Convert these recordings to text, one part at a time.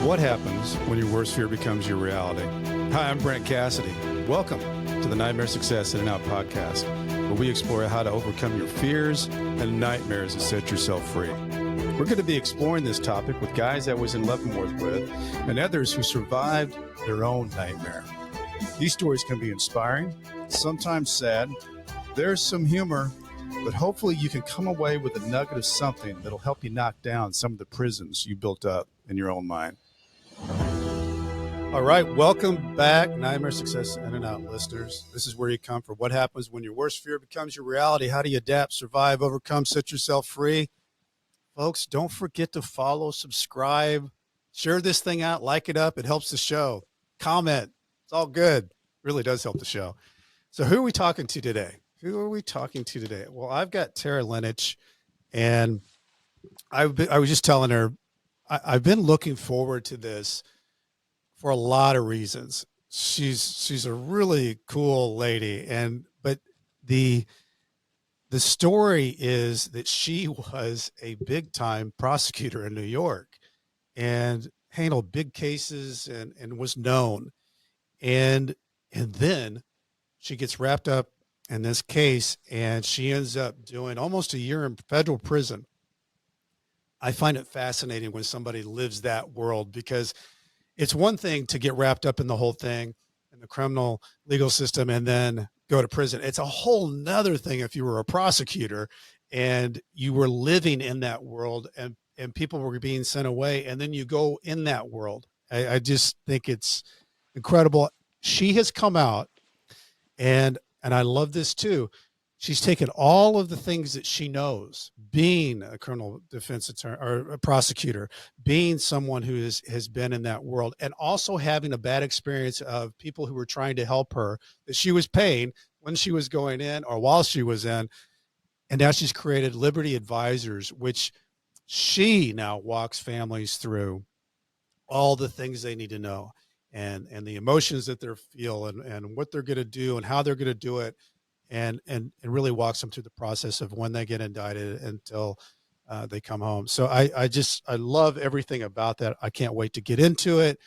What happens when your worst fear becomes your reality? Hi, I'm Brent Cassity. Welcome to the Nightmare Success In-N-Out podcast, where we explore how to overcome your fears and nightmares and set yourself free. We're going to be exploring this topic with guys I was in Leavenworth with and others who survived their own nightmare. These stories can be inspiring, sometimes sad. There's some humor, but hopefully you can come away with a nugget of something that'll help you knock down some of the prisons you built up in your own mind. All right, welcome back, Nightmare Success In-N-Out listeners. This is where you come for what happens when your worst fear becomes your reality. How do you adapt, survive, overcome, set yourself free? Folks, don't forget to follow, subscribe, share this thing out, like it up. It helps the show. Comment. It's all good. It really does help the show. So who are we talking to today? Well, I've got Tara Lenich, and I was just telling her, I've been looking forward to this for a lot of reasons. She's a really cool lady, but the story is that she was a big time prosecutor in New York and handled big cases and was known. And then she gets wrapped up in this case and she ends up doing almost a year in federal prison. I find it fascinating when somebody lives that world, because it's one thing to get wrapped up in the whole thing in the criminal legal system and then go to prison. It's a whole nother thing if you were a prosecutor and you were living in that world and people were being sent away and then you go in that world. I just think it's incredible. She has come out and I love this too. She's taken all of the things that she knows, being a criminal defense attorney or a prosecutor, being someone who has been in that world, and also having a bad experience of people who were trying to help her that she was paying when she was going in or while she was in. And now she's created Liberty Advisors, which she now walks families through all the things they need to know and the emotions that they're feeling and what they're going to do and how they're going to do it. And really walks them through the process of when they get indicted until they come home. So I love everything about that. I can't wait to get into it.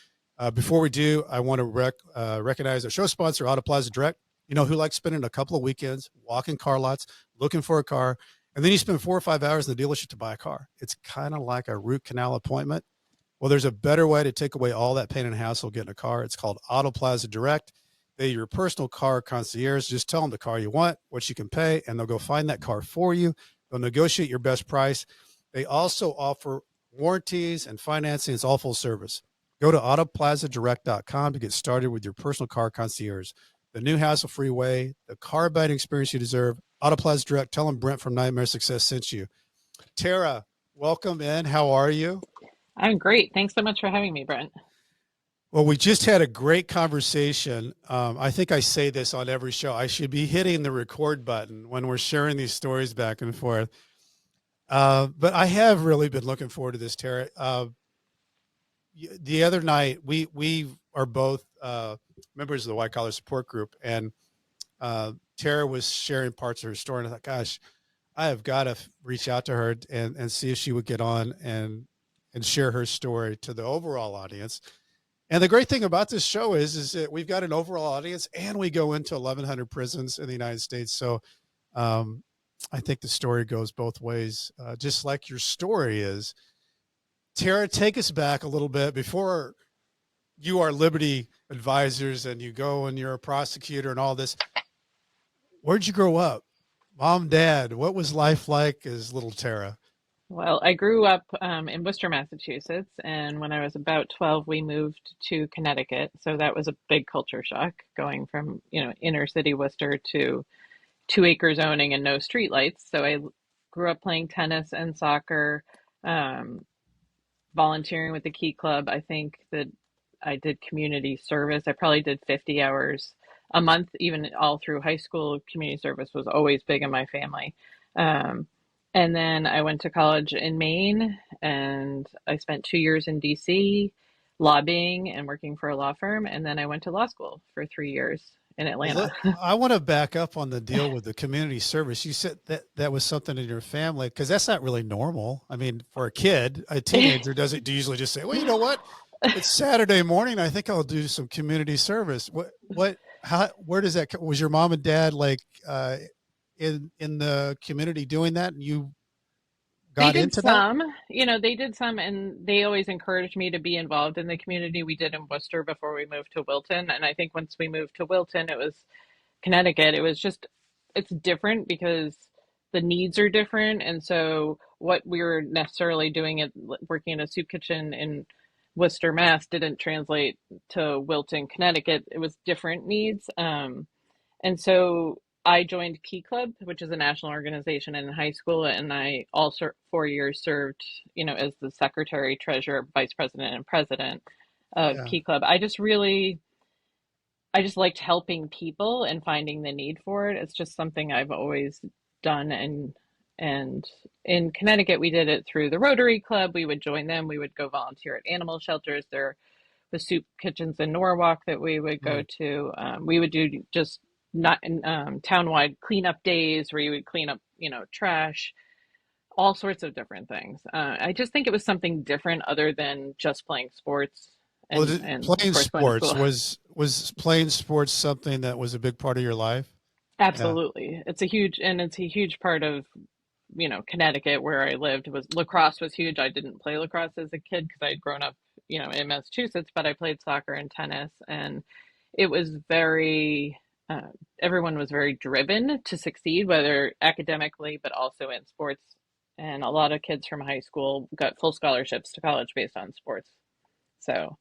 Before we do, I want to recognize our show sponsor, Auto Plaza Direct. You know, who likes spending a couple of weekends walking car lots, looking for a car, and then you spend 4 or 5 hours in the dealership to buy a car. It's kind of like a root canal appointment. Well, there's a better way to take away all that pain and hassle getting a car. It's called Auto Plaza Direct. They're your personal car concierge. Just tell them the car you want, what you can pay, and they'll go find that car for you. They'll negotiate your best price. They also offer warranties and financing. It's all full service. Go to autoplazadirect.com to get started with your personal car concierge. The new hassle-free way, the car buying experience you deserve. Auto Plaza Direct. Tell them Brent from Nightmare Success sent you. Tara, welcome in. How are you? I'm great. Thanks so much for having me, Brent. Well, we just had a great conversation. I think I say this on every show. I should be hitting the record button when we're sharing these stories back and forth. But I have really been looking forward to this, Tara. The other night, we are both members of the White Collar Support Group, and Tara was sharing parts of her story. And I thought, gosh, I have got to reach out to her and see if she would get on and share her story to the overall audience. And the great thing about this show is that we've got an overall audience and we go into 1,100 prisons in the United States. So I think the story goes both ways, just like your story is. Tara, take us back a little bit before you are Liberty Advisors and you go and you're a prosecutor and all this. Where'd you grow up? Mom, dad, what was life like as little Tara? Well, I grew up in Worcester, Massachusetts, and when I was about 12, we moved to Connecticut. So that was a big culture shock, going from, inner city Worcester to 2-acre zoning and no streetlights. So I grew up playing tennis and soccer, volunteering with the Key Club. I think that I did community service. I probably did 50 hours a month, even all through high school. Community service was always big in my family. And then I went to college in Maine, and I spent 2 years in DC lobbying and working for a law firm. And then I went to law school for 3 years in Atlanta. Well, I want to back up on the deal with the community service. You said that was something in your family, because that's not really normal. I mean, for a kid, a teenager doesn't usually just say, well, you know what? It's Saturday morning. I think I'll do some community service. Where does that, was your mom and dad like, in the community doing that and you They got did into that? some, they did some, and they always encouraged me to be involved in the community. We did in Worcester before we moved to Wilton. And I think once we moved to Wilton, it was Connecticut. It was just, it's different because the needs are different. And so what we were necessarily doing at working in a soup kitchen in Worcester, Mass didn't translate to Wilton, Connecticut. It was different needs. And so I joined Key Club, which is a national organization in high school, and I also 4 years served, as the secretary, treasurer, vice president, and president of Yeah. Key Club. I just liked helping people and finding the need for it. It's just something I've always done, and in Connecticut we did it through the Rotary Club. We would join them. We would go volunteer at animal shelters. There the soup kitchens in Norwalk that we would go Mm. to. We would do just not townwide cleanup days where you would clean up, trash, all sorts of different things. I just think it was something different other than just playing sports Well, and of playing course going to sports, school. was playing sports something that was a big part of your life? Yeah. Absolutely. It's a huge part of, Connecticut where I lived. Was lacrosse was huge. I didn't play lacrosse as a kid because I had grown up, in Massachusetts, but I played soccer and tennis, and it was very everyone was very driven to succeed, whether academically but also in sports. And a lot of kids from high school got full scholarships to college based on sports. So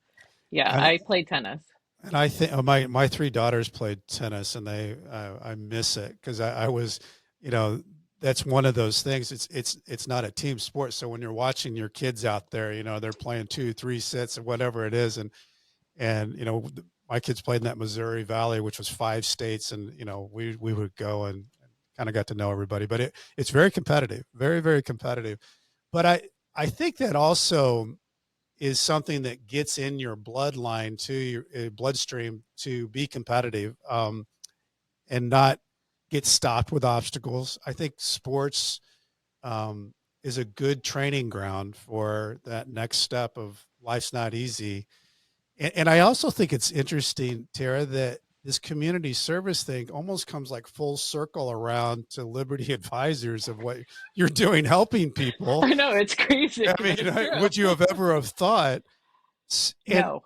yeah, And I played tennis. and I think my three daughters played tennis, and I miss it because I was, you know, that's one of those things. It's not a team sport. So when you're watching your kids out there, they're playing 2, 3 sets or whatever it is, and my kids played in that Missouri Valley, which was 5 states, and we would go and kind of got to know everybody. But it's very competitive, very very competitive. But I think that also is something that gets in your bloodline to your bloodstream to be competitive, and not get stopped with obstacles. I think sports, is a good training ground for that next step of life's not easy. And I also think it's interesting, Tara, that this community service thing almost comes like full circle around to Liberty Advisors of what you're doing, helping people. I know it's crazy, I but mean, it's true. would you have ever have thought? And No.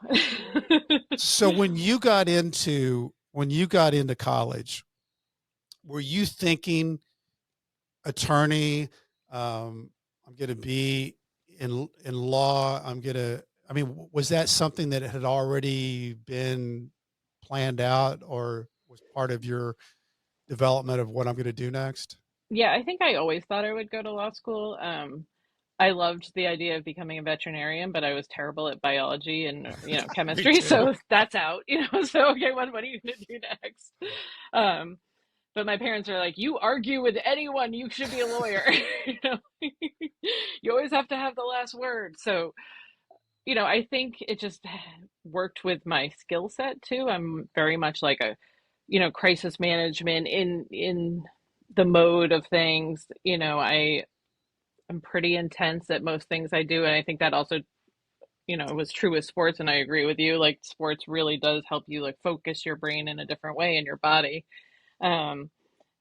so when you got into college, were you thinking attorney? I'm going to be in law. I mean, was that something that had already been planned out or was part of your development of what I'm going to do next? Yeah, I think I always thought I would go to law school. I loved the idea of becoming a veterinarian, but I was terrible at biology and Me chemistry, too. so that's out. So okay, what are you gonna do next? Um, but my parents are like, you argue with anyone, you should be a lawyer. you know, you always have to have the last word. So I think it just worked with my skill set too. I'm very much like a crisis management in the mode of things. I'm pretty intense at most things I do, and I think that also was true with sports. And I agree with you, like sports really does help you like focus your brain in a different way in your body. um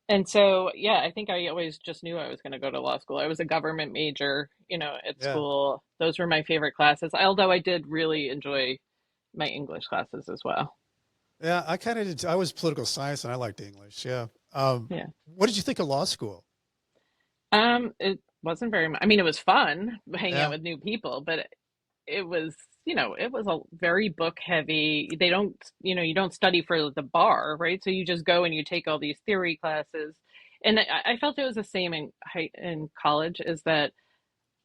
and so yeah, I think I always just knew I was going to go to law school. I was a government major, at Yeah. school. Those were my favorite classes, although I did really enjoy my English classes as well. Yeah. I kind of did. I was political science and I liked English. Yeah. Yeah. What did you think of law school? It wasn't very much. I mean, it was fun hanging out Yeah. with new people, but it was, it was a very book heavy. They don't, you don't study for the bar, right? So you just go and you take all these theory classes. And I felt it was the same in college, is that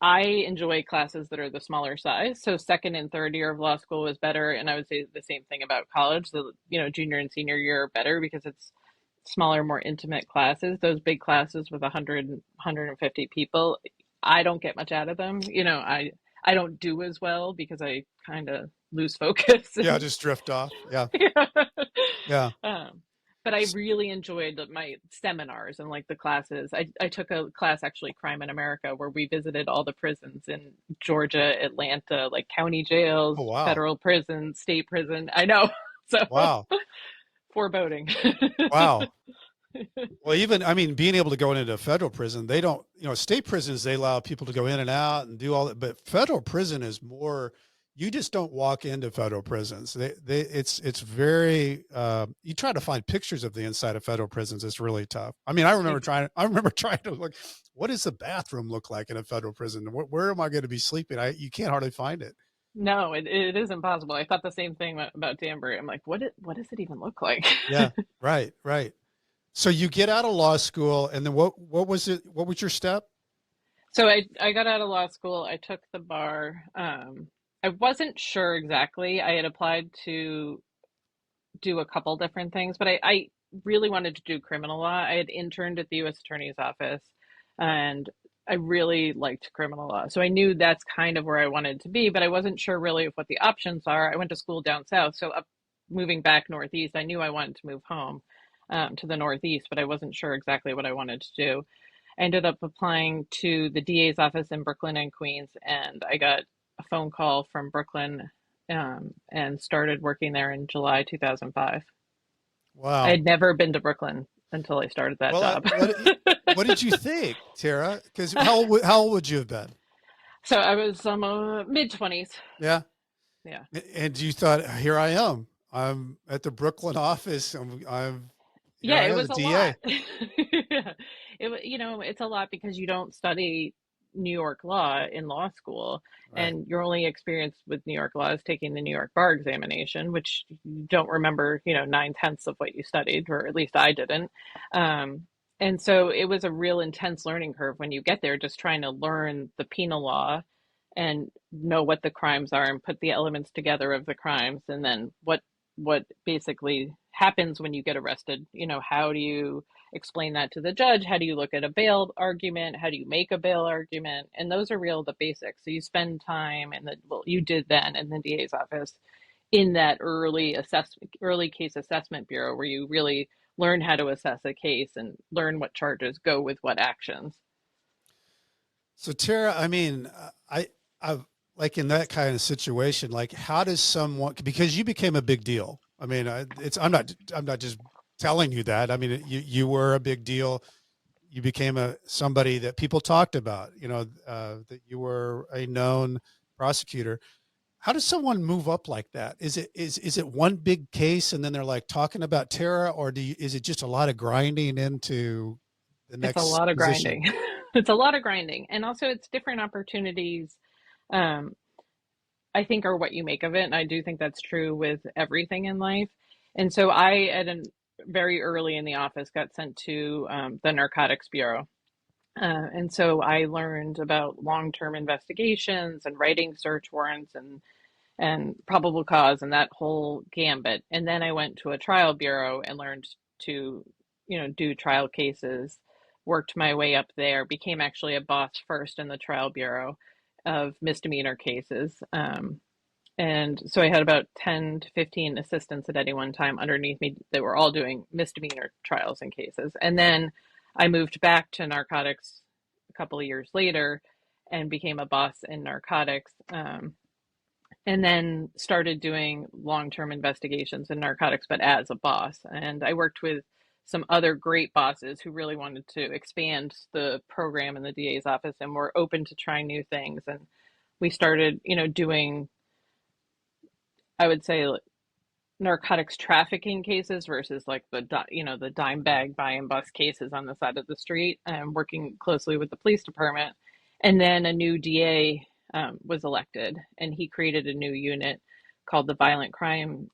I enjoy classes that are the smaller size. So second and third year of law school was better, and I would say the same thing about college. The junior and senior year are better because it's smaller, more intimate classes. Those big classes with 100, 150 people, I don't get much out of them. I don't do as well because I kind of lose focus. Yeah. And Just drift off. Yeah. yeah. Yeah. Um, but I really enjoyed my seminars and like the classes. I took a class, actually, Crime in America, where we visited all the prisons in Georgia, Atlanta, like county jails, Oh, wow. federal prison, state prison. I know. So Wow. foreboding. Wow. Well, even, I mean, being able to go into a federal prison, they don't, state prisons, they allow people to go in and out and do all that, but federal prison is more, you just don't walk into federal prisons. It's very, you try to find pictures of the inside of federal prisons. It's really tough. I mean, I remember trying to look, what does the bathroom look like in a federal prison? Where am I going to be sleeping? You can't hardly find it. No, it is impossible. I thought the same thing about Danbury. I'm like, what does it even look like? Yeah. Right. Right. So you get out of law school, and then what was it? What was your step? So I got out of law school. I took the bar. I wasn't sure exactly. I had applied to do a couple different things, but I really wanted to do criminal law. I had interned at the U.S. Attorney's Office, and I really liked criminal law. So I knew that's kind of where I wanted to be, but I wasn't sure really of what the options are. I went to school down south, so moving back northeast, I knew I wanted to move home to the northeast, but I wasn't sure exactly what I wanted to do. I ended up applying to the DA's office in Brooklyn and Queens, and I got a phone call from Brooklyn, and started working there in July 2005. I Wow. had never been to Brooklyn until I started that Well, job. what did you think, Tara? Because how old would you have been? So I was mid 20s. Yeah. Yeah. And you thought, here I am. I'm at the Brooklyn office. I'm here Yeah, I it am, the was a DA. lot. Yeah. It's a lot because you don't study New York law in law school, Right. and your only experience with New York law is taking the New York bar examination, which you don't remember, 9/10 of what you studied, or at least I didn't. And so it was a real intense learning curve when you get there, just trying to learn the penal law and know what the crimes are and put the elements together of the crimes, and then what basically happens when you get arrested. How do you explain that to the judge? How do you look at a bail argument? How do you make a bail argument? And those are real the basics. So you spend time you did then in the DA's office in that early case assessment bureau, where you really learn how to assess a case and learn what charges go with what actions. So Tara, I mean, I like in that kind of situation, like how does someone, because you became a big deal. I mean, I'm not just telling you that. I mean, you were a big deal. You became somebody that people talked about, that you were a known prosecutor. How does someone move up like that? Is it one big case and then they're like talking about Tara, or is it just a lot of grinding into the It's a next lot of position? grinding. It's a lot of grinding. And also it's different opportunities, um, I think, are what you make of it. And I do think that's true with everything in life. And so I, very early in the office, got sent to the Narcotics Bureau. And so I learned about long-term investigations and writing search warrants and probable cause and that whole gambit. And then I went to a trial bureau and learned to, do trial cases, worked my way up there, became actually a boss first in the trial bureau of misdemeanor cases. And so I had about 10 to 15 assistants at any one time underneath me that were all doing misdemeanor trials and cases. And then I moved back to narcotics a couple of years later and became a boss in narcotics. And then started doing long-term investigations in narcotics, but as a boss. And I worked with some other great bosses who really wanted to expand the program in the DA's office and were open to trying new things. And we started, doing, I would say, like, narcotics trafficking cases versus like the dime bag buy and bust cases on the side of the street, and working closely with the police department. And then a new DA was elected, and he created a new unit called the Violent Crime,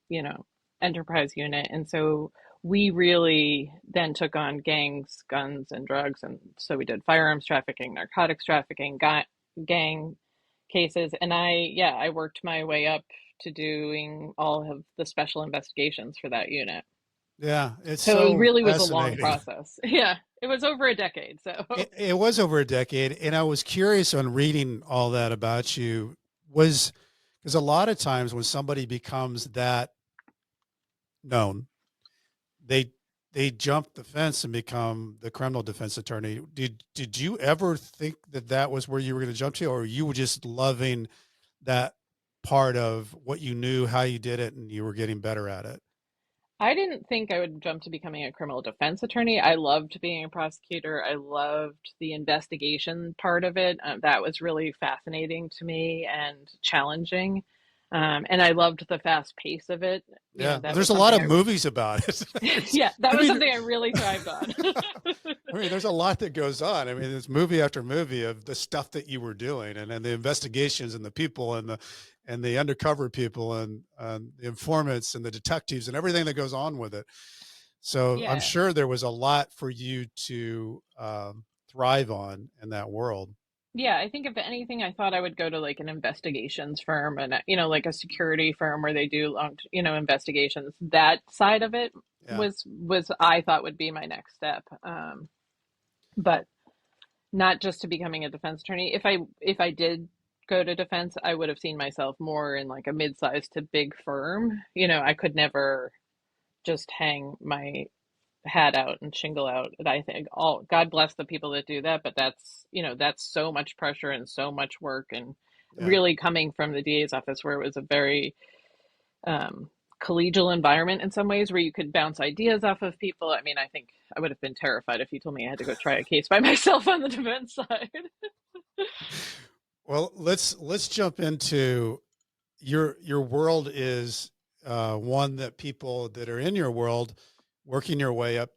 Enterprise Unit. And so we really then took on gangs, guns, and drugs. And so we did firearms trafficking, narcotics trafficking, gang cases. And I worked my way up to doing all of the special investigations for that unit. Yeah, it's So it so really was a long fascinating. process. Yeah, it was over a decade. So It was over a decade, and I was curious on reading all that about you, was because a lot of times when somebody becomes that known, they they jump the fence and become the criminal defense attorney. Did you ever think that that was where you were going to jump to, or you were just loving that part of what you knew, how you did it, and you were getting better at it? I didn't think I would jump to becoming a criminal defense attorney. I loved being a prosecutor. I loved the investigation part of it. That was really fascinating to me and challenging. And I loved the fast pace of it. You know, Yeah, that was there's a lot something of movies about it. yeah, that I was mean, something I really thrived on. I mean, there's a lot that goes on. I mean, there's movie after movie of the stuff that you were doing, and then the investigations and the people and the undercover people and the informants and the detectives and everything that goes on with it. So I'm Yeah. sure there was a lot for you to thrive on in that world. Yeah, I think if anything, I thought I would go to like an investigations firm and, like a security firm where they do long, investigations. That side of it Yeah. was I thought would be my next step. But not just to becoming a defense attorney. If I did go to defense, I would have seen myself more in like a mid-sized to big firm. I could never just hang my hat out and shingle out. And I think all God bless the people that do that, but that's so much pressure and so much work and Yeah. really coming from the DA's office where it was a very um, collegial environment in some ways where you could bounce ideas off of people. I mean, I think I would have been terrified if you told me I had to go try a case by myself on the defense side. Well, let's jump into your world is one that people that are in your world, working your way up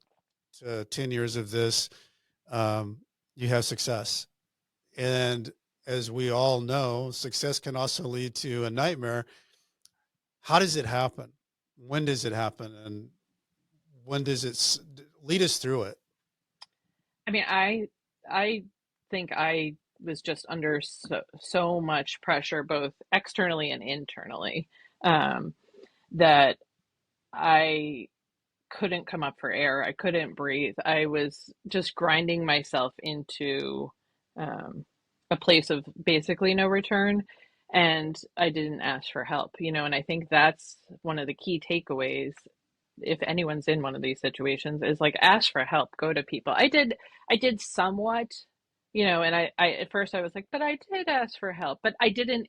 to 10 years of this, you have success. And as we all know, success can also lead to a nightmare. How does it happen? When does it happen? And when does lead us through it? I mean, I think I was just under so much pressure, both externally and internally, um, that I couldn't come up for air. I couldn't breathe. I was just grinding myself into um, a place of basically no return. And I didn't ask for help, and I think that's one of the key takeaways. If anyone's in one of these situations, is like ask for help, go to people. I did somewhat, and I at first I was like, but I did ask for help, but I didn't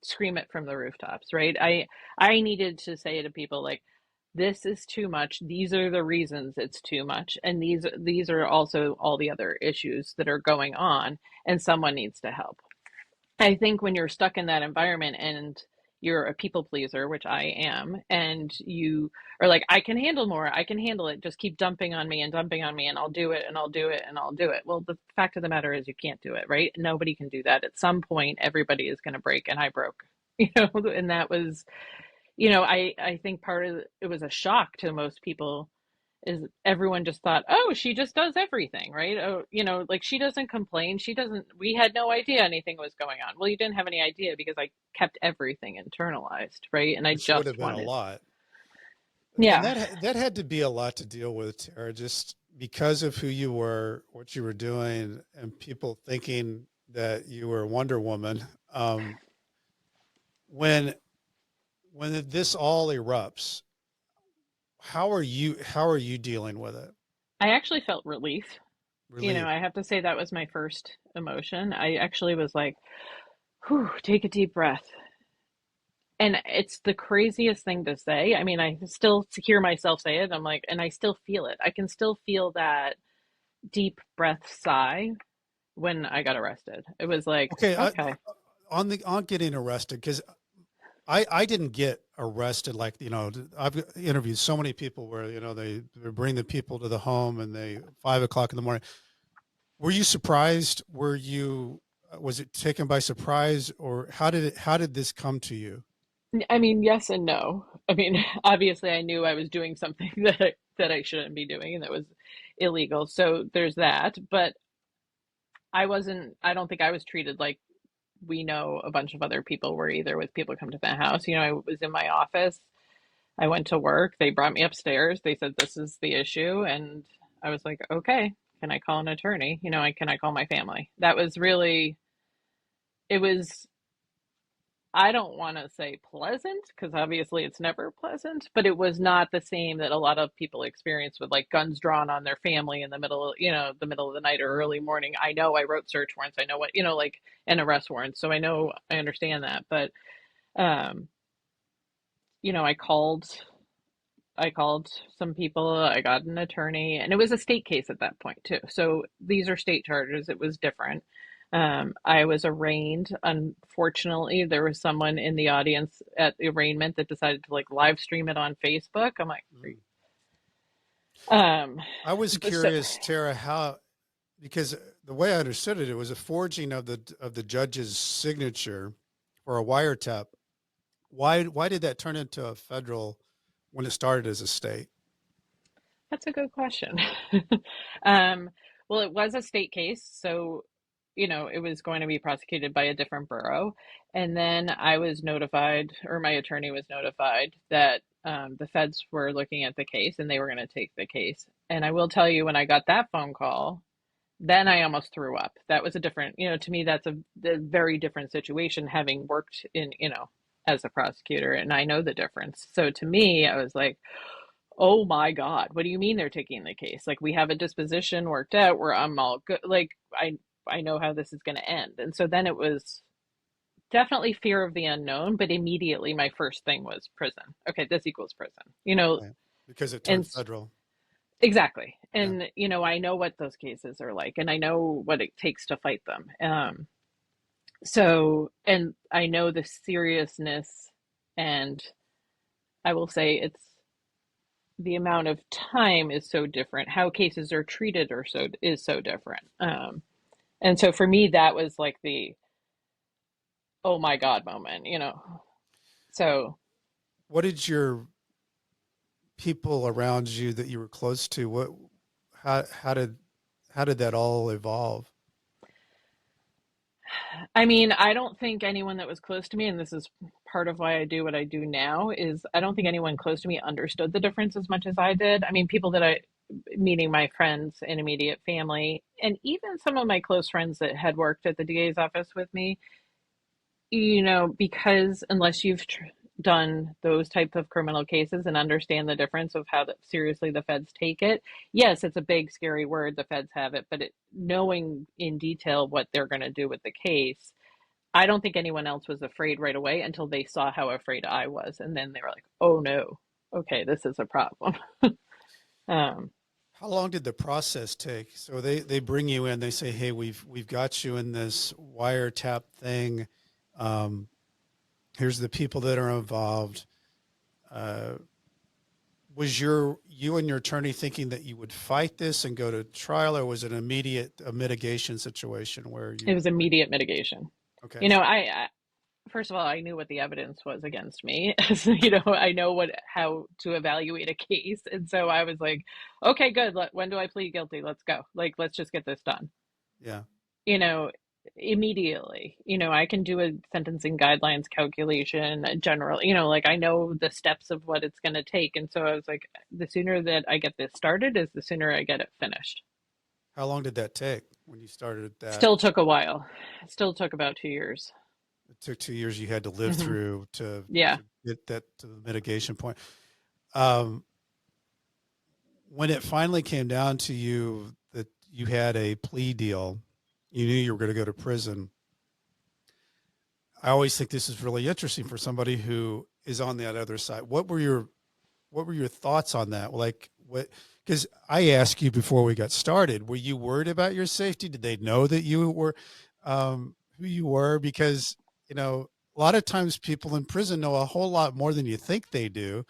scream it from the rooftops, right? I needed to say to people like, this is too much. These are the reasons it's too much, and these are also all the other issues that are going on, and someone needs to help. I think when you're stuck in that environment and you're a people pleaser, which I am, and you are like, I can handle more, I can handle it, just keep dumping on me and dumping on me, and I'll do it and I'll do it and I'll do it. Well, the fact of the matter is, you can't do it, right? Nobody can do that. At some point, everybody is going to break, and I broke, and that was, I think part of it was a shock to most people is everyone just thought, oh, she just does everything, right? Oh, like she doesn't complain. She doesn't, we had no idea anything was going on. Well, you didn't have any idea because I kept everything internalized, right? And I Which would just have been a wanted, lot. And yeah. that had to be a lot to deal with, Tara, just because of who you were, what you were doing, and people thinking that you were Wonder Woman. When this all erupts, how are you dealing with it? I actually felt relief. Relief. I have to say that was my first emotion. I actually was like, whew, take a deep breath. And it's the craziest thing to say. I mean, I still hear myself say it. I'm like, and I still feel it. I can still feel that deep breath sigh when I got arrested. It was like, Okay, okay, on getting arrested, because I didn't get arrested. Like, I've interviewed so many people where, they bring the people to the home and 5 o'clock in the morning. Were you surprised? Was it taken by surprise, or how did this come to you? I mean, yes and no. I mean, obviously, I knew I was doing something that I shouldn't be doing and that was illegal. So there's that. But I wasn't. I don't think I was treated like we know a bunch of other people were either. With people come to the house. I was in my office. I went to work. They brought me upstairs. They said this is the issue, and I was like, okay. Can I call an attorney? Can I call my family? That was really. It was I don't want to say pleasant because obviously it's never pleasant, but it was not the same that a lot of people experience with like guns drawn on their family in the middle of, the middle of the night or early morning. I know I wrote search warrants. I know what, like and arrest warrants. So I understand that. But, um, I called some people, I got an attorney, and it was a state case at that point too. So these are state charges. It was different. I was arraigned. Unfortunately, there was someone in the audience at the arraignment that decided to like live stream it on Facebook. I'm like, Mm. um, I was so curious, Tara, because the way I understood it, it was a forging of the judge's signature for a wiretap. Why did that turn into a federal when it started as a state? that's a good question. um, well, it was a state case, so it was going to be prosecuted by a different borough. And then I was notified, or my attorney was notified, that the feds were looking at the case and they were going to take the case. And I will tell you, when I got that phone call, then I almost threw up. That was a different, to me, that's a very different situation having worked in, as a prosecutor, and I know the difference. So to me, I was like, oh my God, what do you mean they're taking the case? Like we have a disposition worked out where I'm all good. Like I know how this is going to end. And so then it was definitely fear of the unknown, but immediately my first thing was prison. Okay, this equals prison. Right. Because it And turned federal. exactly. Yeah. And I know what those cases are like and I know what it takes to fight them. And I know the seriousness, and I will say it's the amount of time is so different. How cases are treated is so different. And so for me, that was like the oh my God moment. So What did your people around you that you were close to, how how did how did that all evolve? I mean, I don't think anyone that was close to me, and this is part of why I do what I do now, is I don't think anyone close to me understood the difference as much as I did. I mean, meaning my friends and immediate family, and even some of my close friends that had worked at the DA's office with me, because unless you've done those types of criminal cases and understand the difference of how seriously the feds take it, yes, it's a big, scary word, the feds have it, but knowing in detail what they're going to do with the case, I don't think anyone else was afraid right away until they saw how afraid I was. And then they were like, oh no, okay, this is a problem. um, How long did the process take? So they bring you in, they say, "Hey, we've got you in this wiretap thing. Um, Here's the people that are involved." Uh, was you and your attorney thinking that you would fight this and go to trial, or was it a mitigation situation where it you? was immediate mitigation. Okay, I first of all, I knew what the evidence was against me. So, I know how to evaluate a case. And so I was like, okay, good. When do I plead guilty? Let's go. Like, let's just get this done. yeah. You know, Immediately, I can do a sentencing guidelines calculation, general, like I know the steps of what it's going to take. And so I was like, the sooner that I get this started is the sooner I get it finished. How long did that take when you started that? Still took a while. Still took about 2 years. It took 2 years you had to live Hmm. through to Yeah. get that to the mitigation point. Um, when it finally came down to you that you had a plea deal, you knew you were going to go to prison. I always think this is really interesting for somebody who is on that other side. What were your thoughts on that? Like what? Because I asked you before we got started, were you worried about your safety? Did they know that you were who you were? Because a lot of times people in prison know a whole lot more than you think they do.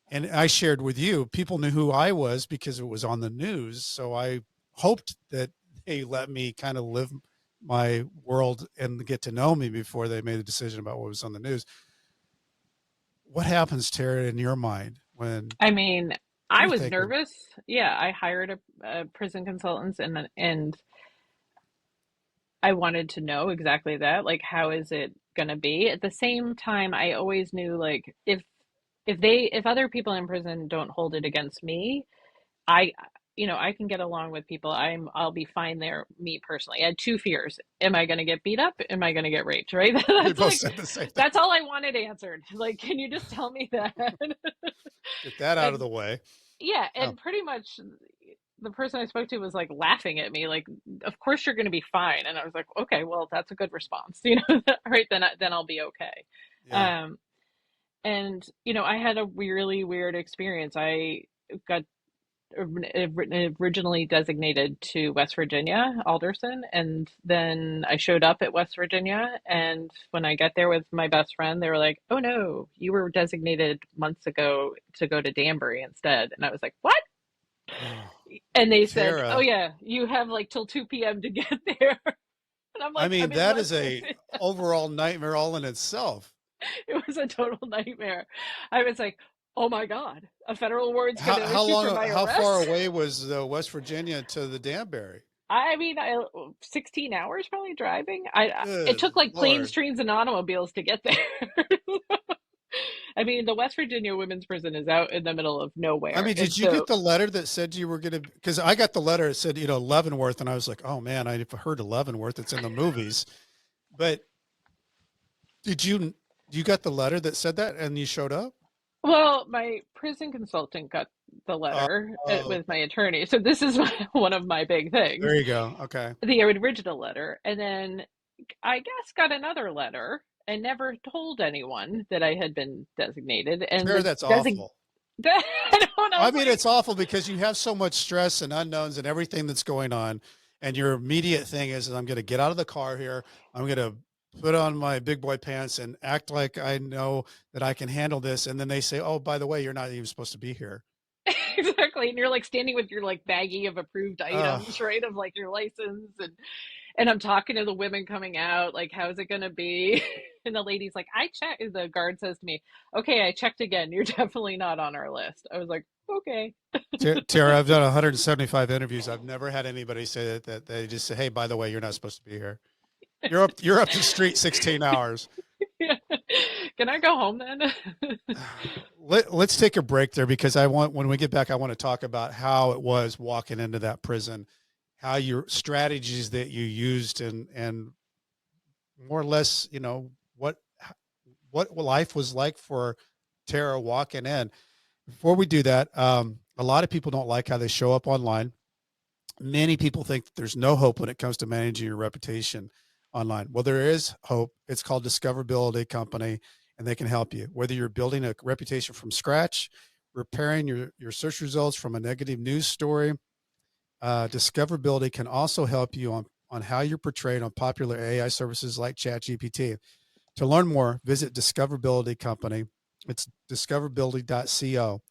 And I shared with you, people knew who I was because it was on the news. So I hoped that they let me kind of live my world and get to know me before they made a decision about what was on the news. What happens, Tara, in your mind when I mean, what are I you was thinking? nervous. Yeah, I hired a prison consultant, and I wanted to know exactly that. Like, how is it going to be? At the same time, I always knew like if other people in prison don't hold it against me, I I can get along with people. I'll be fine there, me personally. I had two fears. Am I going to get beat up? Am I going to get raped? Right? We That's both like, said the same thing. that's all I wanted answered. Like, can you just tell me that? Get that out of And the way. yeah, Oh, and pretty much the person I spoke to was like laughing at me, like, of course you're going to be fine. And I was like, okay, well, that's a good response. All right, then I'll be okay. yeah. Um, and I had a really weird experience. I got originally designated to West Virginia, Alderson, and then I showed up at West Virginia. And when I got there with my best friend, they were like, "Oh no, you were designated months ago to go to Danbury instead." And I was like, "What?" Oh, And they said, "Oh Tara. yeah, you have like till 2 p.m. to get there." And I'm I like, mean, "I'm in that West is a Virginia." overall nightmare all in itself. It was a total nightmare. I was like, "Oh my God, a federal warrant's going to How issue for long? my How far arrest." away was West Virginia to the Danbury? I mean, 16 hours probably driving. It Good took like planes, Lord. trains, and automobiles to get there. I mean, the West Virginia women's prison is out in the middle of I nowhere, mean, and did you get so the letter that said you were going to? Because I got the letter that said, Leavenworth, and I was like, oh man, I've heard of Leavenworth. It's in the movies. But did you got the letter that said that, and you showed up? well, my prison consultant got the Oh, letter oh, with my attorney. So this is one of my big things, there you go. Okay, the original letter, and then I guess got another letter and never told anyone that I had been designated, and Tara, the that's designation. awful. I know, and I I was mean, like, it's awful because you have so much stress and unknowns and everything that's going on. And your immediate thing is, I'm going to get out of the car here. I'm going to put on my big boy pants and act like I know that I can handle this. And then they say, oh, by the way, you're not even supposed to be here. exactly. And you're like standing with your like baggie of approved Uh, items, right? Of like your license, and I'm talking to the women coming out, like, how's it gonna be? And the lady's like, I checked. The guard says to me, okay, I checked again. You're definitely not on our list. I was like, okay. Tara, I've done 175 interviews. I've never had anybody say that they just say, hey, by the way, you're not supposed to be here. You're up the street 16 hours. Can I go home then? Let's take a break there because when we get back, I want to talk about how it was walking into that prison, how your strategies that you used and more or less, what life was like for Tara walking in. Before we do that, a lot of people don't like how they show up online. Many people think that there's no hope when it comes to managing your reputation online. Well, there is hope. It's called Discoverability Company, and they can help you. Whether you're building a reputation from scratch, repairing your search results from a negative news story, Discoverability can also help you on how you're portrayed on popular AI services like ChatGPT. To learn more, visit Discoverability Company. It's discoverability.co.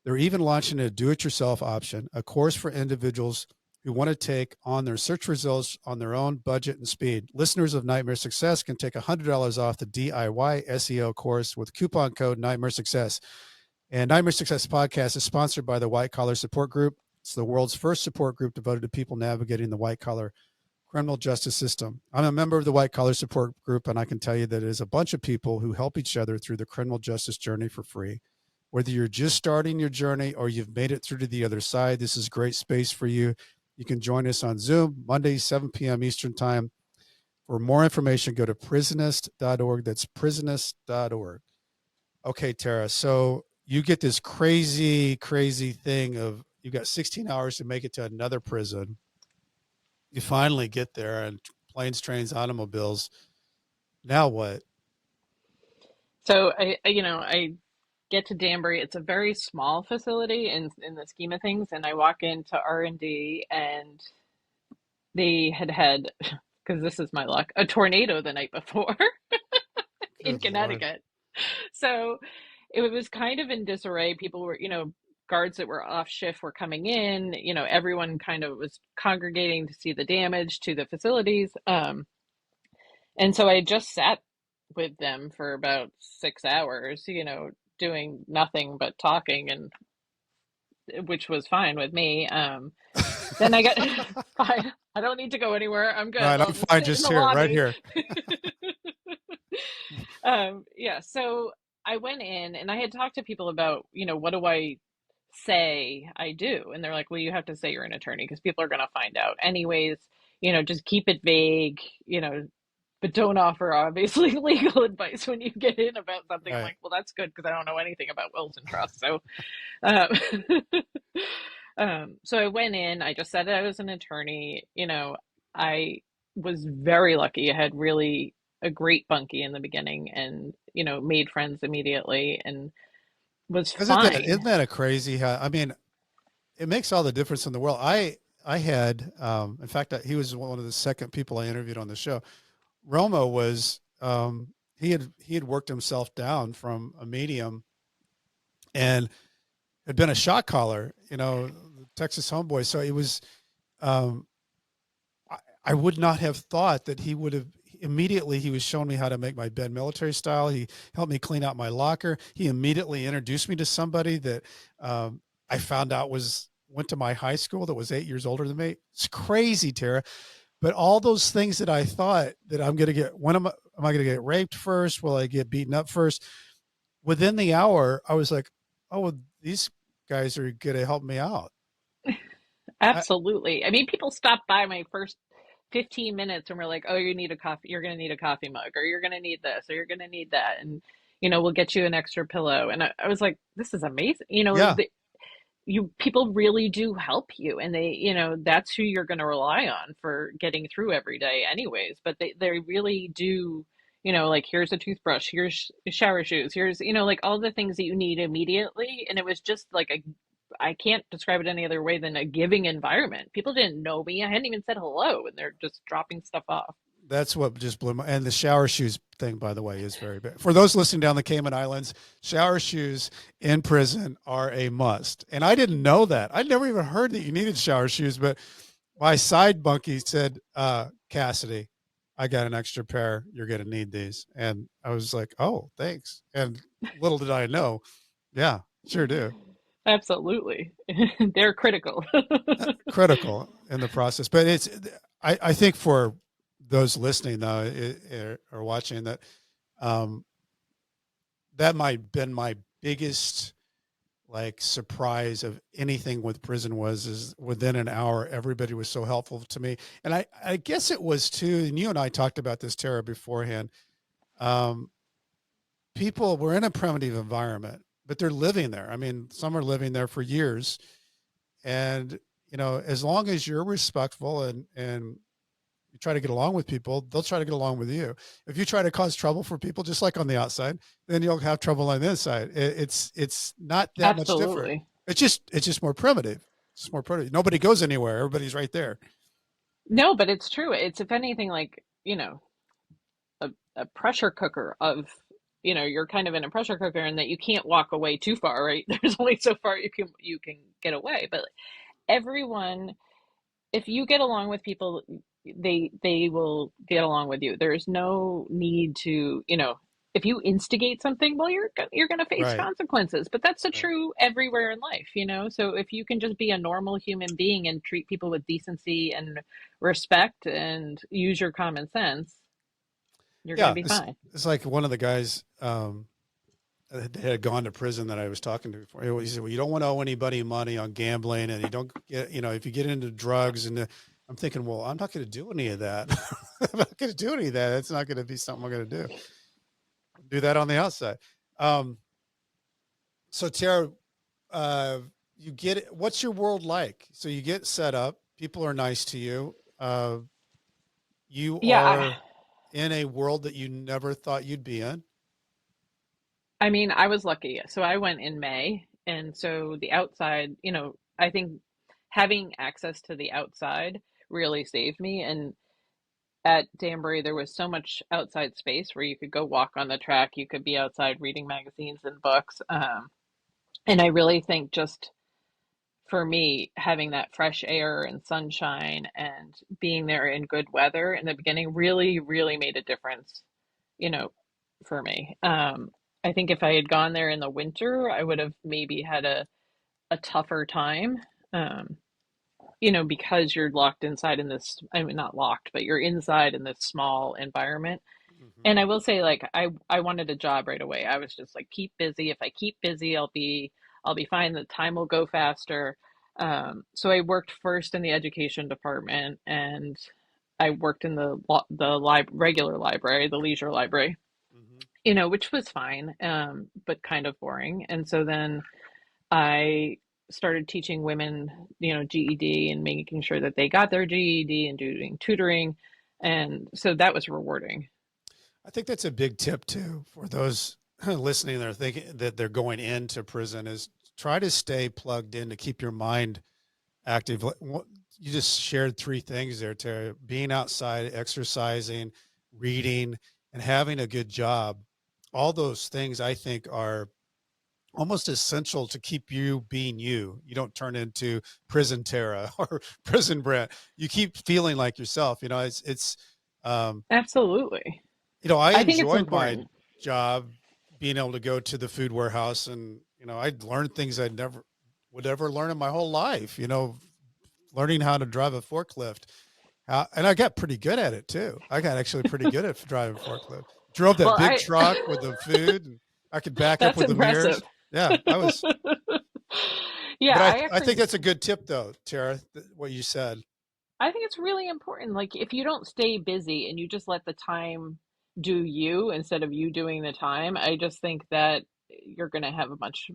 They're even launching a do-it-yourself option, a course for individuals who want to take on their search results on their own budget and speed. Listeners of Nightmare Success can take $100 off the DIY SEO course with coupon code Nightmare Success. And Nightmare Success podcast is sponsored by the White Collar Support Group. It's the world's first support group devoted to people navigating the white collar criminal justice system. I'm a member of the White Collar Support Group, and I can tell you that it is a bunch of people who help each other through the criminal justice journey for free. Whether you're just starting your journey or you've made it through to the other side, this is great space for you. You can join us on Zoom Monday, 7 p.m. Eastern Time. For more information, go to prisonist.org. That's prisonist.org. Okay, Tara. So you get this crazy, crazy thing of you got 16 hours to make it to another prison. You finally get there and planes, trains, automobiles. Now what? So I get to Danbury. It's a very small facility in the scheme of things, and I walk into R&D, and they had because this is my luck, a tornado the night before in Good Lord. Connecticut. So it was kind of in disarray. People were, guards that were off shift were coming in. Everyone kind of was congregating to see the damage to the facilities. And so I just sat with them for about 6 hours, doing nothing but talking, and which was fine with me. Then I got fine. I don't need to go anywhere. I'm All good. right, I'll I'm just fine sit in just the here, right lobby. here. Yeah. So I went in and I had talked to people about, what do I say I do. And they're like, well, you have to say you're an attorney because people are going to find out anyways. Just keep it vague, but don't offer obviously legal advice when you get in about something. I'm Right. like, well, that's good because I don't know anything about wills and trusts. So, um, so I went in, I just said I was an attorney. I was very lucky. I had really a great bunkie in the beginning and, made friends immediately and was Isn't fine. that a crazy? I mean, it makes all the difference in the world. I had, in fact, he was one of the second people I interviewed on the show. Romo was, he had worked himself down from a medium and had been a shot caller, the Texas homeboy. So it was, um, I would not have thought that he would have immediately. He was showing me how to make my bed military style. He helped me clean out my locker. He immediately introduced me to somebody that I found out went to my high school that was 8 years older than me. It's crazy, Tara. But all those things that I thought that I'm going to get, am I going to get raped first? Will I get beaten up first? Within the hour, I was like, oh, well, these guys are going to help me out. I, Absolutely. I mean, people stop by my first 15 minutes and we're like, oh, you need a coffee, you're going to need a coffee mug, or you're going to need this, or you're going to need that. And, we'll get you an extra pillow. And I was like, this is amazing. yeah, People really do help you. And they, that's who you're going to rely on for getting through every day anyways. But they really do, like, here's a toothbrush, here's shower shoes, here's, like all the things that you need immediately. And it was just like I can't describe it any other way than a giving environment. People didn't know me. I hadn't even said hello, and they're just dropping stuff off. that's what just blew my. And the shower shoes thing, by the way, is very big for those listening down the Cayman Islands. Shower shoes in prison are a must, and I didn't know that. I'd never even heard that you needed shower shoes. But my side bunkie said, "Cassity, I got an extra pair. You're going to need these." And I was like, "Oh, thanks." And little did I know, yeah, sure do. Absolutely. They're critical. Critical in the process. But I think for those listening though, or watching that, um, that might have been my biggest like surprise of anything with prison is within an hour, everybody was so helpful to me. And I guess it was too, and you and I talked about this, Tara, beforehand. Um, People were in a primitive environment, but they're living there. I mean, some are living there for years. And, as long as you're respectful and you try to get along with people, they'll try to get along with you. If you try to cause trouble for people, just like on the outside, then you'll have trouble on the inside. It's not that much different. Absolutely. It's just more primitive. It's more primitive. Nobody goes anywhere. Everybody's right there. No, but it's true. It's, if anything, like, a pressure cooker of, you're kind of in a pressure cooker and that you can't walk away too far, right? There's only so far you can get away. But everyone, if you get along with people, they will get along with you. There's no need to, if you instigate something, well, you're going to face Right. consequences. But that's Right. true everywhere in life. So if you can just be a normal human being and treat people with decency and respect and use your common sense, you're going to Yeah. be fine. It's like one of the guys, that had gone to prison that I was talking to before. He said, well, you don't want to owe anybody money on gambling, and you don't get, if you get into drugs, and I'm thinking, well, I'm not going to do any of that. I'm not going to do any of that. It's not going to be something I'm going to do that on the outside. Um, so Tara, uh, you get it. What's your world like? So you get set up, people are nice to you. You Yeah, are in a world that you never thought you'd be in. I mean, I was lucky. So I went in May, and so the outside, I think having access to the outside really saved me. And at Danbury, there was so much outside space where you could go walk on the track, you could be outside reading magazines and books. And I really think just for me, having that fresh air and sunshine and being there in good weather in the beginning really, really made a difference, you know, for me. I think if I had gone there in the winter, I would have maybe had a tougher time. Um, because you're locked inside in this, I mean, not locked, but you're inside in this small environment. Mm-hmm. And I will say, like, I wanted a job right away. I was just like, keep busy. If I keep busy, I'll be I'll be fine. The time will go faster. So I worked first in the education department, and I worked in the regular library, the leisure library, Hmm. which was fine, but kind of boring. And so then I started teaching women, GED, and making sure that they got their GED and doing tutoring. And so that was rewarding. I think that's a big tip too for those listening that are thinking that they're going into prison is try to stay plugged in to keep your mind active. You just shared three things there, Tara: being outside, exercising, reading, and having a good job. All those things I think are almost essential to keep you being you. You don't turn into prison Tara or prison Brent. You keep feeling like yourself. Um, Absolutely. I I think it's enjoyed my important. job being able to go to the food warehouse and, I'd learned things I never would ever learn in my whole life, learning how to drive a forklift. And I got pretty good at it too. I got actually pretty good at driving a forklift. Drove that Well, big truck with the food and I could back up that's with the impressive. mirrors. Yeah, Yeah, but I I actually think that's a good tip though, Tara, what you said. I think it's really important. Like, if you don't stay busy and you just let the time do you instead of you doing the time, I just think that you're going to have a much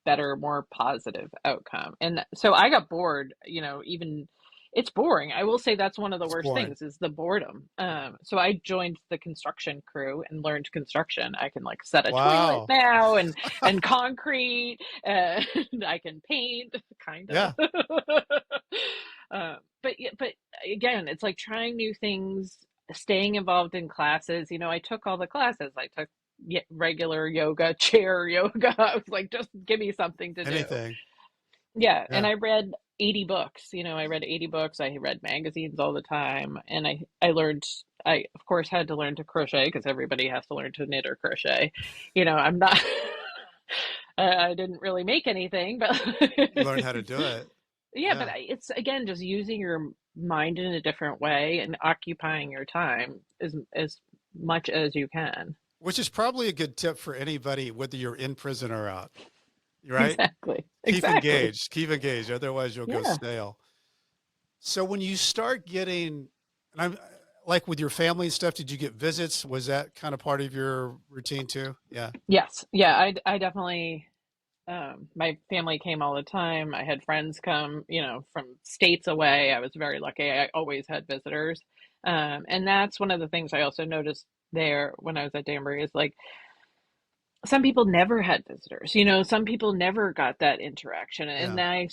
better, more positive outcome. And so I got bored, even it's boring. I will say that's one of the It's worst boring. things is the boardom. Yeah. So I joined the construction crew and learned construction. I can like set a toilet Wow. now and concrete, and I can paint, kind of. Yeah. But again, it's like trying new things, staying involved in classes. I took all the classes. I took regular yoga, chair yoga. I was like, just give me something to do. Anything. Yeah, and Yeah. I read 80 books. I read 80 books. I read magazines all the time, and I learned. I of course had to learn to crochet because everybody has to learn to knit or crochet. I'm not. I didn't really make anything, but You learn how to do it. yeah, but Yeah. it's again just using your mind in a different way and occupying your time as much as you can. Which is probably a good tip for anybody, whether you're in prison or out. You're right. Exactly. Keep Exactly. engaged. Keep engaged. Otherwise, you'll go Yeah. stale. So when you start getting, and I'm like with your family and stuff, did you get visits? Was that kind of part of your routine too? Yeah. Yes. Yeah. I definitely. My family came all the time. I had friends come, from states away. I was very lucky. I always had visitors. And that's one of the things I also noticed there when I was at Danbury is like some people never had visitors. Some people never got that interaction, and Yeah.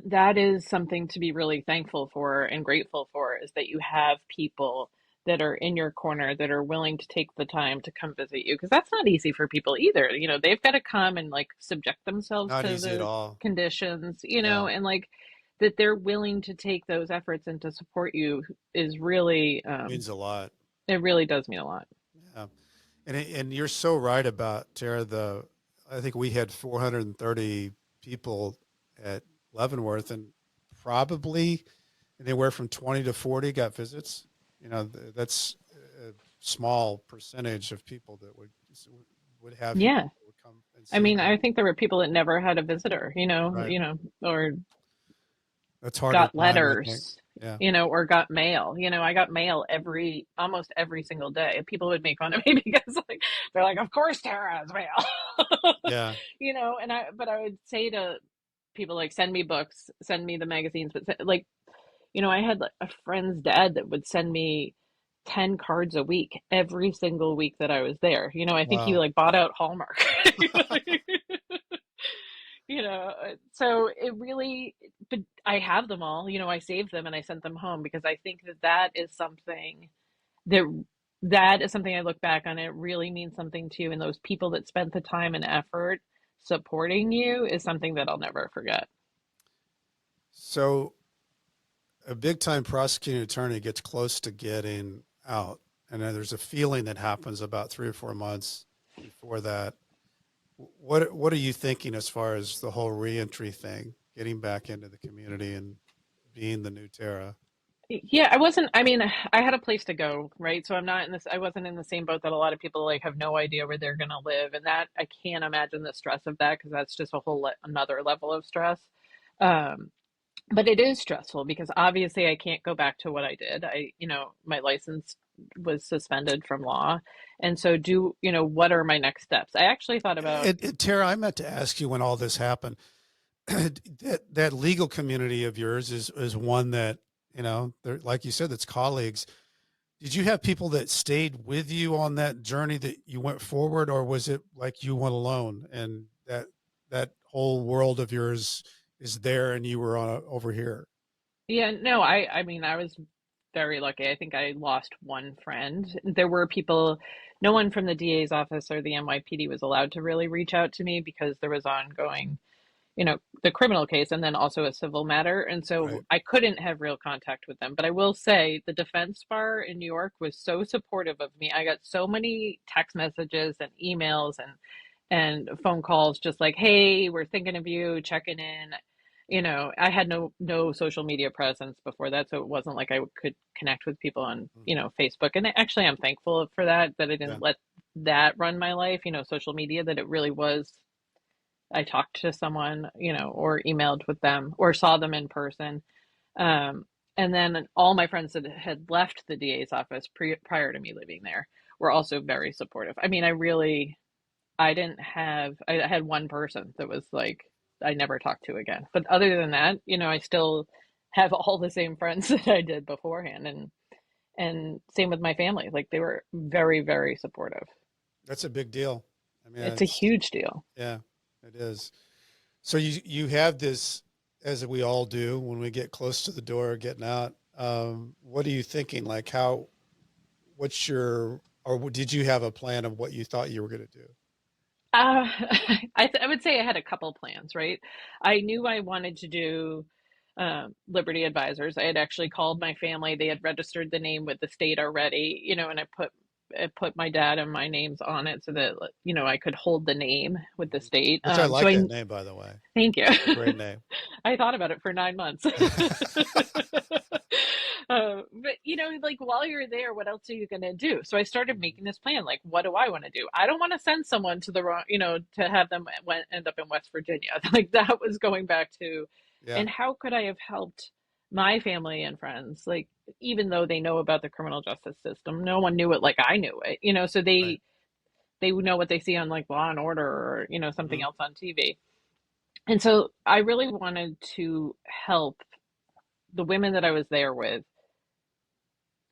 that is something to be really thankful for and grateful for is that you have people that are in your corner that are willing to take the time to come visit you because that's not easy for people either. They've got to come and like subject themselves Not to easy at the all. conditions, Yeah. and like that they're willing to take those efforts and to support you is really Means a lot. it really does mean a lot. Yeah. And you're so right about Tara. I think we had 430 people at Leavenworth and probably anywhere from 20 to 40 got visits. That's a small percentage of people that would have you Yeah. would come and I see mean, them. I think there were people that never had a visitor, Right. or That's harder to got find, I think. letters, Yeah. or got mail. I got mail almost every single day. People would make fun of me because like they're like, "Of course Tara has mail," Yeah. but I would say to people like, "Send me books, send me the magazines," but like, I had like a friend's dad that would send me 10 cards a week every single week that I was there. I think he Wow. like bought out Hallmark. So it really, but I have them all. I saved them and I sent them home because I think that is something that that is something I look back on. It really means something to you, and those people that spent the time and effort supporting you is something that I'll never forget. So a big time prosecuting attorney gets close to getting out, and then there's a feeling that happens about 3 or 4 months before that. What are you thinking as far as the whole reentry thing, getting back into the community and being the new Tara? Yeah, I wasn't, I mean, I had a place to go, right? So I'm not in this, I wasn't in the same boat that a lot of people like have no idea where they're going to live. And that I can't imagine the stress of that because that's just a another level of stress. Um, but it is stressful because obviously I can't go back to what I did. My license was suspended from law. And so what are my next steps? I actually thought about, Tara, I meant to ask you when all this happened. That legal community of yours is one that, like you said, that's colleagues. Did you have people that stayed with you on that journey that you went forward, or was it like you went alone and that whole world of yours is there and you were over here? yeah, no, I mean, I was very lucky. I think I lost one friend. There were people, no one from the DA's office or the NYPD was allowed to really reach out to me because there was ongoing, the criminal case and then also a civil matter. And so Right. I couldn't have real contact with them. But I will say the defense bar in New York was so supportive of me. I got so many text messages and emails and phone calls just like, hey, we're thinking of you, checking in. I had no social media presence before that, so it wasn't like I could connect with people on, Mhm. Facebook. And actually I'm thankful for that I Yeah. didn't let that run my life, social media, that it really was I talked to someone, or emailed with them or saw them in person. Um, and then all my friends that had left the DA's office prior to me leaving there were also very supportive. I mean, I had one person that was like, I never talked to again. But other than that, I still have all the same friends that I did beforehand. And same with my family. Like they were very, very supportive. That's a big deal. I mean, It's a it's, huge deal. yeah, it is. So you have this, as we all do when we get close to the door getting out. What are you thinking? Like what's your, or did you have a plan of what you thought you were going to do? I would say I had a couple plans, right? I knew I wanted to do Liberty Advisors. I had actually called my family. They had registered the name with the state already, and I put my dad and my names on it so that I could hold the name with the Mhm. state. Which I So like that name, by the way. thank you. It's a great name. I thought about it for 9 months. But like while you're there, what else are you gonna do? So I started making this plan. Like, what do I want to do? I don't want to send someone to the wrong, to have them end up in West Virginia. Like that was going back to, Yeah. and how could I have helped my family and friends? Like, even though they know about the criminal justice system, no one knew it like I knew it. So Right. they know what they see on like Law and Order or something Hmm. else on TV. And so I really wanted to help the women that I was there with.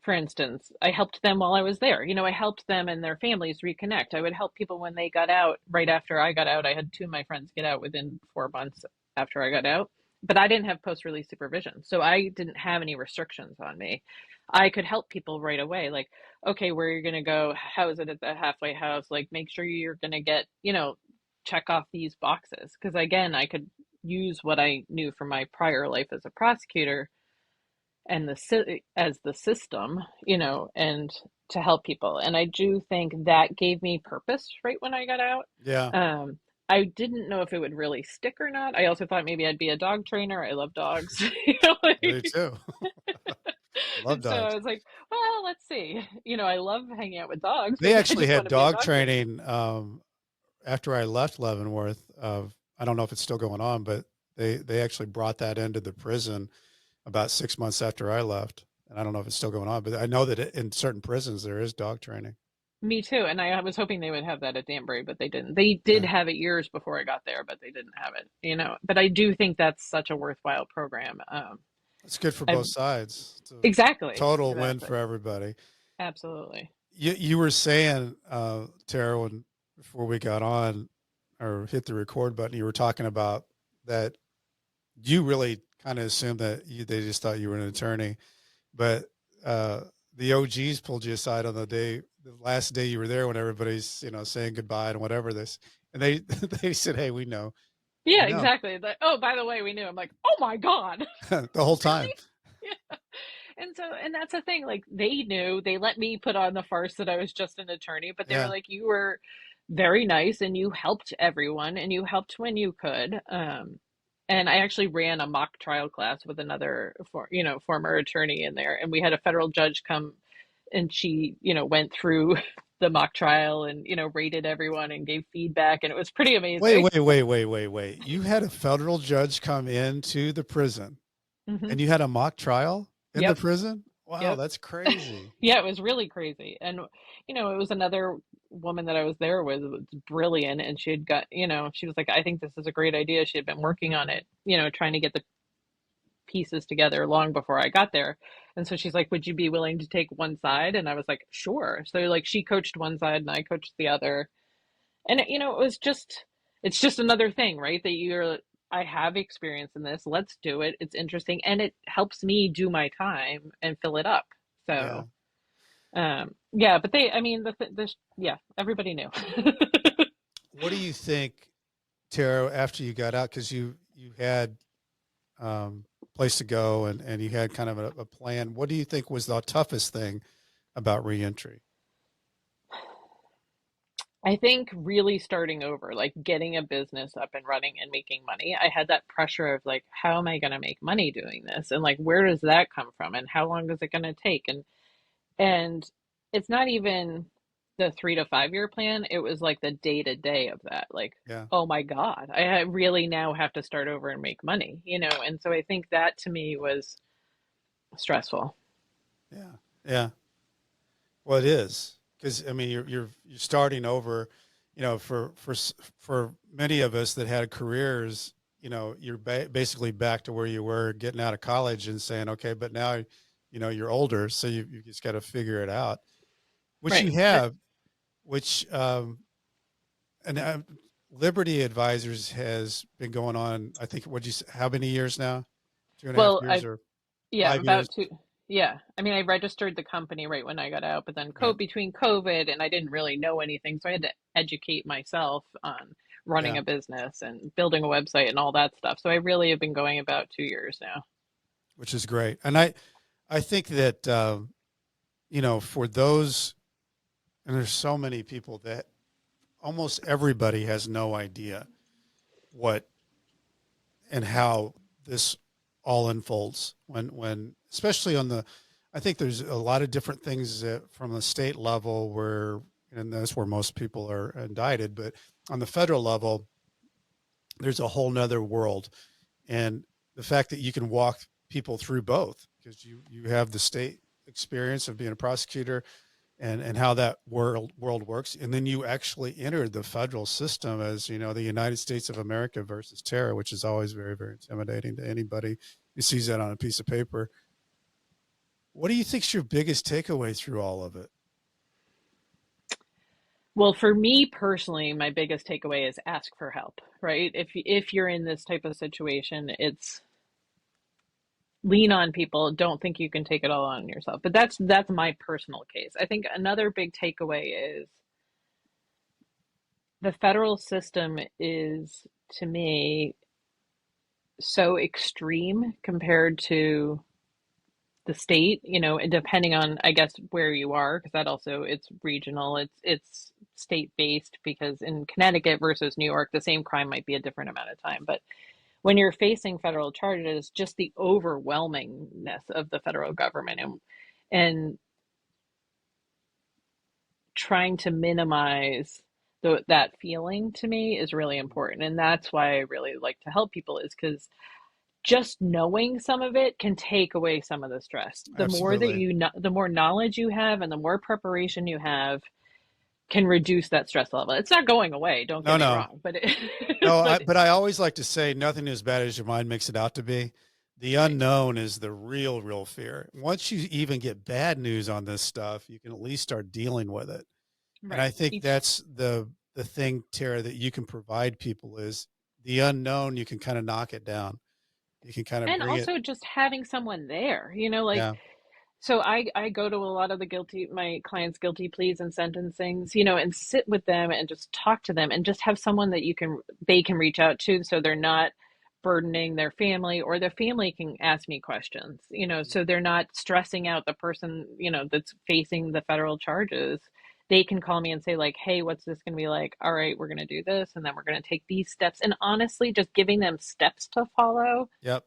For instance, I helped them while I was there. I helped them and their families reconnect. I would help people when they got out. Right after I got out, I had two of my friends get out within 4 months after I got out, but I didn't have post release supervision. So I didn't have any restrictions on me. I could help people right away. Like, okay, where you're going to go? How is it at the halfway house? Like, make sure you're going to get, check off these boxes. Because again, I could use what I knew from my prior life as a prosecutor and as the system, and to help people. And I do think that gave me purpose right when I got out. Yeah. Um, I didn't know if it would really stick or not. I also thought maybe I'd be a dog trainer. I love dogs. I do too. Love And so I dogs. was like, well, let's see. I love hanging out with dogs. They Maybe I actually just want had to be a dog dog trainer. training after I left Leavenworth. I don't know if it's still going on, but they actually brought that into the prison about 6 months after I left. And I don't know if it's still going on, but I know that in certain prisons there is dog training. Me too. And I was hoping they would have that at Danbury, but they didn't. They did Yeah. have it years before I got there, but they didn't have it, But I do think that's such a worthwhile program. It's good for I both sides. It's a exactly, total win exactly, for everybody. absolutely. You were saying, Tara, before we got on or hit the record button, you were talking about that you really kind of assumed that they just thought you were an attorney, but uh, the OGs pulled you aside on the last day you were there when everybody's, saying goodbye and whatever this, and they, they said, "Hey, we Yeah, know exactly. Like, oh, by the way, we knew. I'm like, oh my God, the whole really? time." Yeah. And that's the thing. Like they knew. They let me put on the farce that I was just an attorney, but they were Yeah. like, you were very nice and you helped everyone and you helped when you could. And I actually ran a mock trial class with another former attorney in there, and we had a federal judge come, and she went through the mock trial and rated everyone and gave feedback, and it was pretty Wait, amazing. wait, wait, wait, wait, wait. You had a federal judge come into the prison Hmm. and you had a mock trial in the Yep. prison? Wow, Yep. that's crazy. Yeah, it was really crazy. And it was another woman that I was there with, was brilliant, and she had got, she was like, I think this is a great idea. She had been working on it, trying to get the pieces together long before I got there. And so she's like, would you be willing to take one side? And I was like, sure. So like she coached one side and I coached the other. And it's just another thing, right? I have experience in this. Let's do it. It's interesting and it helps me do my time and fill it up. Yeah. So, yeah, but I mean, yeah, everybody knew. What do you think, Tara, after you got out? Because you had place to go and you had kind of a plan. What do you think was the toughest thing about reentry? I think really starting over, like getting a business up and running and making money. I had that pressure of like, how am I going to make money doing this? And like, where does that come from? And how long is it going to take? And it's not even the 3 to 5 year plan. It was like the day to day of that. Like, Yeah. oh my God, I really now have to start over and make money, And so I think that to me was stressful. Yeah. Yeah. Well, it is because I mean you're starting over, for many of us that had careers, you're basically back to where you were getting out of college and saying, okay, but now, you're older, so you just got to figure it out, which you Right. have, which and Liberty Advisors has been going on. I think how many years now? Two and a half Well, years or yeah, 5 years? about two. Yeah. I mean, I registered the company right when I got out, but then Right. between COVID and I didn't really know anything. So I had to educate myself on running Yeah. a business and building a website and all that stuff. So I really have been going about 2 years now. Which is great. And I think that, for those, and there's so many people that almost everybody has no idea what and how this all unfolds especially I think there's a lot of different things that from the state level and that's where most people are indicted, but on the federal level, there's a whole nother world. And the fact that you can walk people through both because you have the state experience of being a prosecutor and how that world works, and then you actually entered the federal system as the United States of America versus terror, which is always very, very intimidating to anybody who sees that on a piece of paper. What do you think's your biggest takeaway through all of it? Well, for me personally, my biggest takeaway is ask for help, right? If you're in this type of situation, it's lean on people. Don't think you can take it all on yourself. But that's my personal case. I think another big takeaway is the federal system is, to me, so extreme compared to the state, and depending on, I guess, where you are, because that also, it's regional, it's state based, because in Connecticut versus New York, the same crime might be a different amount of time. But when you're facing federal charges, just the overwhelmingness of the federal government and trying to minimize that feeling, to me, is really important. And that's why I really like to help people, is because just knowing some of it can take away some of the stress. The more that Absolutely. the more knowledge you have and the more preparation you have can reduce that stress level. It's not going away, don't No, get me no, wrong, but no. but But I always like to say nothing as bad as your mind makes it out to be. The right, unknown is the real fear. Once you even get bad news on this stuff, you can at least start dealing with it. And I right. think that's the thing, Tara, that you can provide people is the unknown. You can kind of knock it down. You can kind of And bring it. also just having someone there, like, Yeah. so I go to a lot of my clients' guilty pleas and sentencings, and sit with them and just talk to them and just have someone that they can reach out to, so they're not burdening their family, or their family can ask me questions, so they're not stressing out the person, that's facing the federal charges. they can call me and say like, hey, what's this going to be like? All right, we're going to do this, and then we're going to take these steps. And honestly, just giving them steps to follow Yep.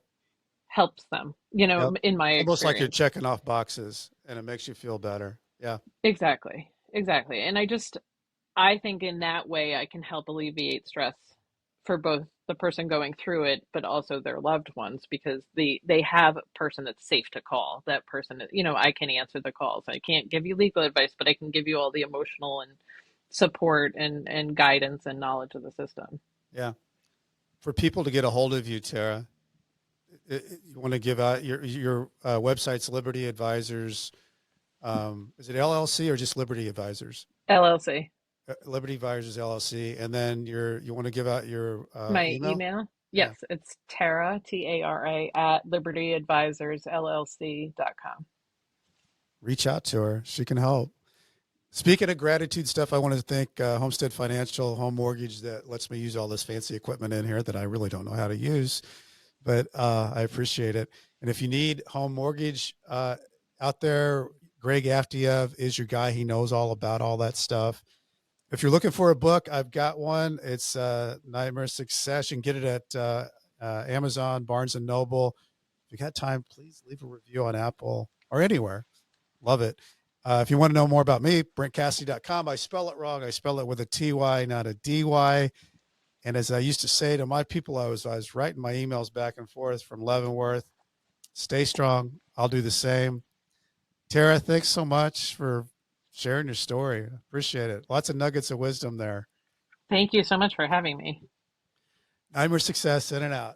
helps them, Yep. in my It's almost like you're experience. checking off boxes and it makes you feel better. Yeah. Exactly. Exactly. And I think in that way I can help alleviate stress for both the person going through it, but also their loved ones, because they have a person that's safe to call. That person, I can answer the calls. I can't give you legal advice, but I can give you all the emotional and support and guidance and knowledge of the system. Yeah. For people to get a hold of you, Tara, you want to give out your website's Liberty Advisors. Is it LLC or just Liberty Advisors? LLC. Liberty Advisors LLC. And then you want to give out your My email? email? Yeah. Yes, it's Tara, Tara, at libertyadvisorsllc.com. Reach out to her. She can help. Speaking of gratitude stuff, I want to thank Homestead Financial Home Mortgage that lets me use all this fancy equipment in here that I really don't know how to use, but I appreciate it. And if you need home mortgage out there, Greg Aftiev is your guy. He knows all about all that stuff. If you're looking for a book, I've got one. It's Nightmare Success. You can get it at Amazon, Barnes & Noble. If you got time, please leave a review on Apple or anywhere. Love it. If you want to know more about me, BrentCassity.com. I spell it wrong. I spell it with a TY, not a DY. And as I used to say to my people, I was writing my emails back and forth from Leavenworth. Stay strong. I'll do the same. Tara, thanks so much for sharing your story. Appreciate it. Lots of nuggets of wisdom there. Thank you so much for having me. Nightmare Success, in and out.